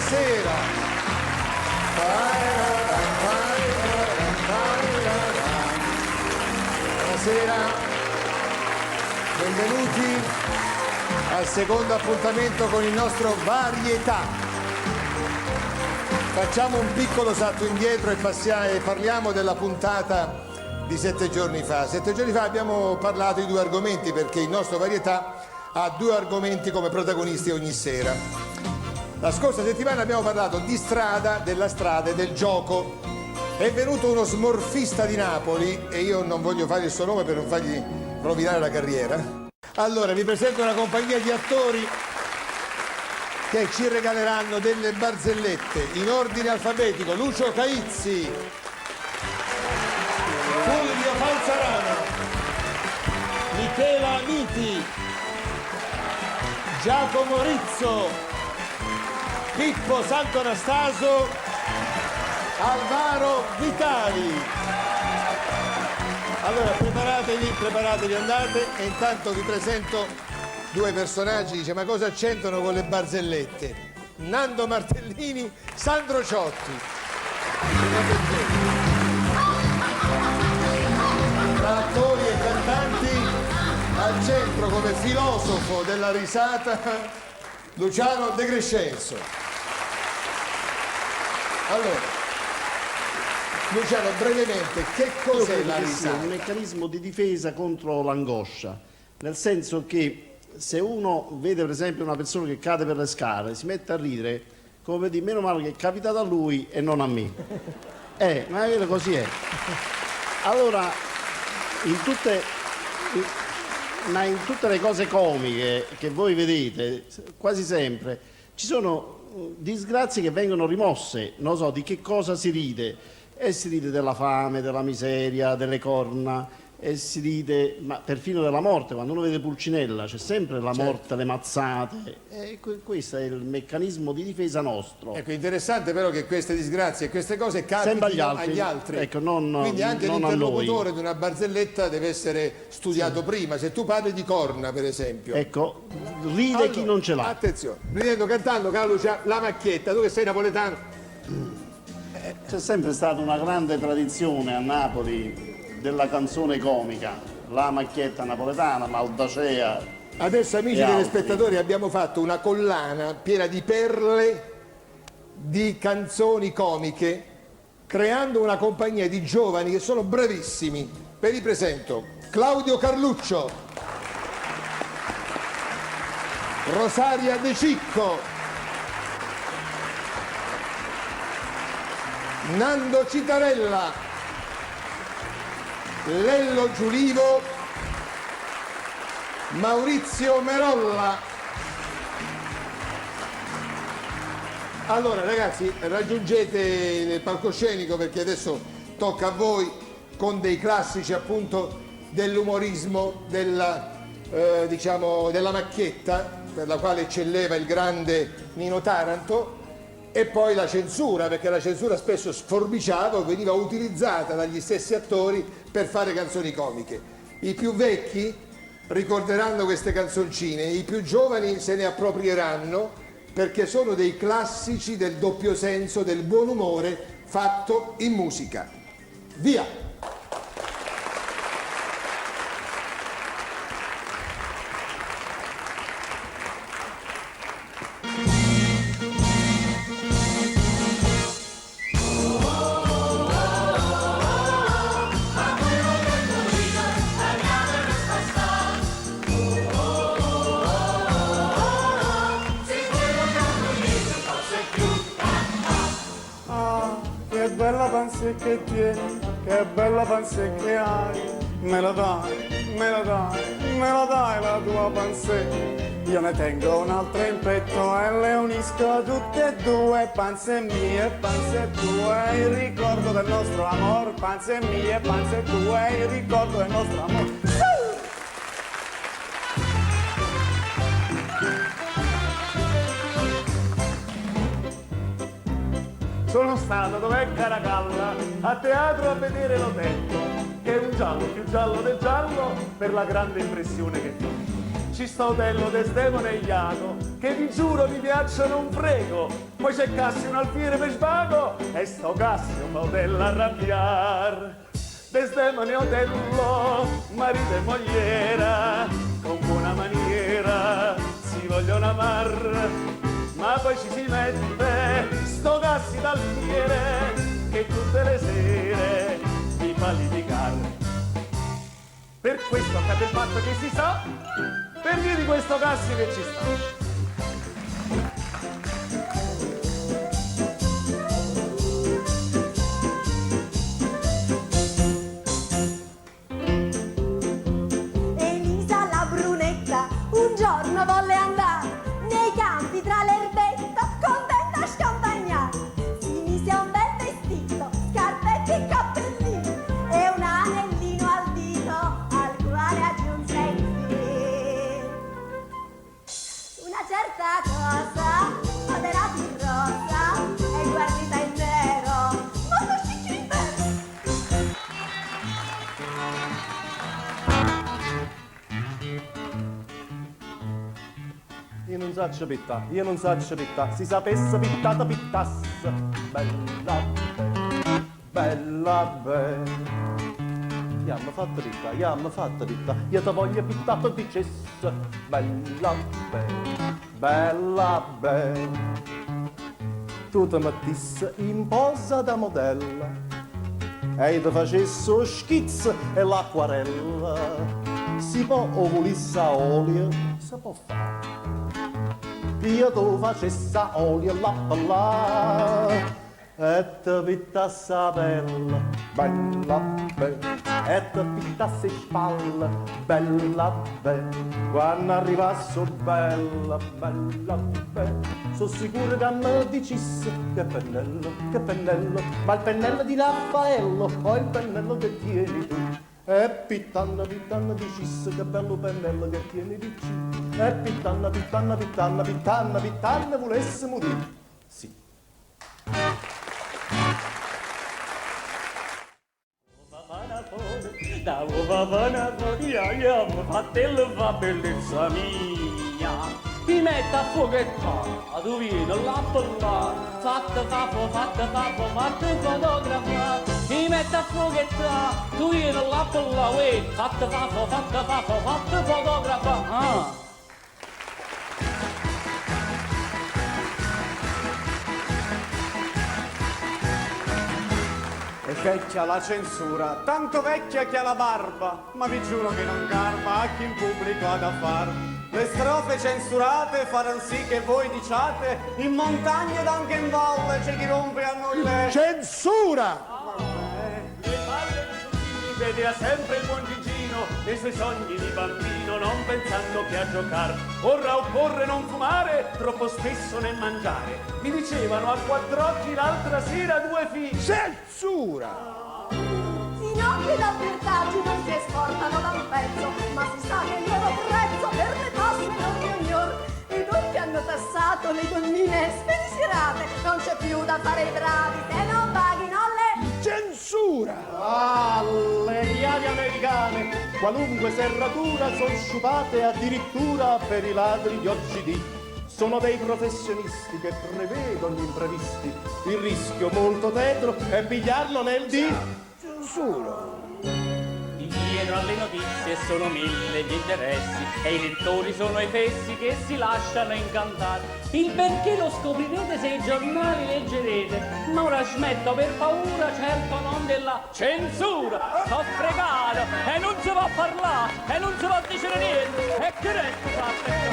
buonasera. Buonasera, benvenuti al secondo appuntamento con il nostro Varietà. Facciamo un piccolo salto indietro e parliamo della puntata di 7 giorni fa. 7 giorni fa abbiamo parlato di 2 argomenti, perché il nostro Varietà ha 2 argomenti come protagonisti ogni sera. La scorsa settimana abbiamo parlato di strada, della strada e del gioco. È venuto uno smorfista di Napoli, e io non voglio fare il suo nome per non fargli rovinare la carriera. Allora, vi presento una compagnia di attori che ci regaleranno delle barzellette in ordine alfabetico. Lucio Caizzi, Fulvio Falzarano, Michela Amiti, Giacomo Rizzo, Pippo Sant'Anastaso, Alvaro Vitali. Allora preparatevi, andate, e intanto vi presento 2 personaggi. Dice: ma cosa c'entrano con le barzellette? Nando Martellini, Sandro Ciotti. Tra attori e cantanti, al centro come filosofo della risata Luciano De Crescenzo. Allora, Luciano, brevemente, che cos'è la risata? È un meccanismo di difesa contro l'angoscia, nel senso che se uno vede per esempio una persona che cade per le scale, si mette a ridere, come per dire: meno male che è capitato a lui e non a me. Ma è vero, così è. Allora, in tutte le cose comiche che voi vedete, quasi sempre, ci sono disgrazie che vengono rimosse. Non so di che cosa si ride. E si ride della fame, della miseria, delle corna, e si ride perfino della morte. Quando uno vede Pulcinella c'è sempre la morte, le mazzate, e questo è il meccanismo di difesa nostro. Ecco, interessante però che queste disgrazie e queste cose capitino agli altri. Ecco, quindi anche l'interlocutore di una barzelletta deve essere studiato prima. Se tu parli di corna, per esempio, ecco, ride chi non ce l'ha. Attenzione, ridendo, cantando, caro Lucia, la macchietta. Tu che sei napoletano, c'è sempre stata una grande tradizione a Napoli della canzone comica, la macchietta napoletana, Maldacea. Adesso, amici telespettatori, abbiamo fatto una collana piena di perle di canzoni comiche, creando una compagnia di giovani che sono bravissimi. Ve li presento: Claudio Carluccio, Rosaria De Cicco, Nando Citarella, Lello Giulivo, Maurizio Merolla. Allora ragazzi, raggiungete il palcoscenico, perché adesso tocca a voi, con dei classici appunto dell'umorismo, diciamo della macchietta, per la quale eccelleva il grande Nino Taranto. E poi la censura, perché la censura spesso sforbiciava o veniva utilizzata dagli stessi attori per fare canzoni comiche. I più vecchi ricorderanno queste canzoncine, i più giovani se ne approprieranno, perché sono dei classici del doppio senso, del buon umore fatto in musica. Via! Che bella panza che tieni, che bella panza che hai, me la dai, me la dai, me la dai la tua panzetta. Io ne tengo un'altra in petto e le unisco tutte e due, panze mie, panze tue, il ricordo del nostro amore, panze mie, panze tue, il ricordo del nostro amore. Sono stato dov'è Caracalla, a teatro a vedere l'Otello, che è un giallo più giallo del giallo per la grande impressione che fa. ci sta Otello, Desdemona e Iago, che vi giuro mi piacciono un frego. Poi c'è Cassio, un alfiere per svago, e sto Cassio fa Otello arrabbiar. Desdemona e Otello, marito e mogliera, con buona maniera si vogliono amar, ma poi ci si mette sto Cassio d'alfiere che tutte le sere mi fa litigare. Per questo accade il fatto che si sa, per via di questo Cassio che ci sta. Elisa la brunetta un giorno volle andare nei campi tra l'erbetta, contenta a scampagnare. Si mise un bel vestito, scarpette e cappellini e un anellino al dito al quale aggiunse infine una certa cosa modelata in rosa e guarnita in nero, molto chic in vero. Io non saccio pittà, io non saccio pittà, si sapesse pittata pittasse. Bella bella, bella bella. Io mi fatta pittà, io mi fatta pittà, io ti voglio pittà per dicesse. Bella bella, bella bella. Tu ti mettisse in posa da modella e io ti facesse schizzo e l'acquarella. Si può o volesse a olio, si può fare. Io tu facessa olio là per là e te pittassa bella, bella, bella, e te pittasse spalle, bella, bella. Quando arrivasso bella, bella, bella, sono sicuro che mi dicesse che pennello, ma il pennello di Raffaello o il pennello che tieni tu. E pittanna, pittanna dicisse che bello pennello che tieni di giù. E pittanna, pittanna, pittanna, pittanna, pittanna volesse morire. Sì. Da io mi fatelo fa bellezza mia. Mi mette a fuochettare, tu vieni là per là, fatta fotografare. Mi mette a fuochettare, tu vieni là per là, uè, fatta fotografare. È vecchia la censura, tanto vecchia che ha la barba, ma vi giuro che non garba a chi in pubblico ha da far. Le strofe censurate faranno sì che voi diciate in montagna ed anche in valle c'è chi rompe a noi le... Censura! Le palle di vedeva sempre il buon Gigino nei suoi sogni di bambino, non pensando che a giocare. Ora occorre non fumare, troppo spesso nel mangiare. Mi dicevano a quattro occhi l'altra sera due figli. Censura! Finocchi da virtaggi non si esportano da un pezzo, ma si sa che il loro prezzo per le tasse non miglior. I due hanno tassato le donnine spensierate, non c'è più da fare i bravi se non paghino le... Censura! Ah, le chiavi americane, qualunque serratura sono sciupate addirittura per i ladri di oggi. Sono dei professionisti che prevedono gli imprevisti. Il rischio molto tetro è pigliarlo nel dì. Censura! Dietro alle notizie sono mille gli interessi e i lettori sono i fessi che si lasciano incantare. Il perché lo scoprirete se i giornali leggerete, ma ora smetto per paura, certo non della censura. Sto fregato e non si va a parlare e non si va a dire niente. E che resto fate?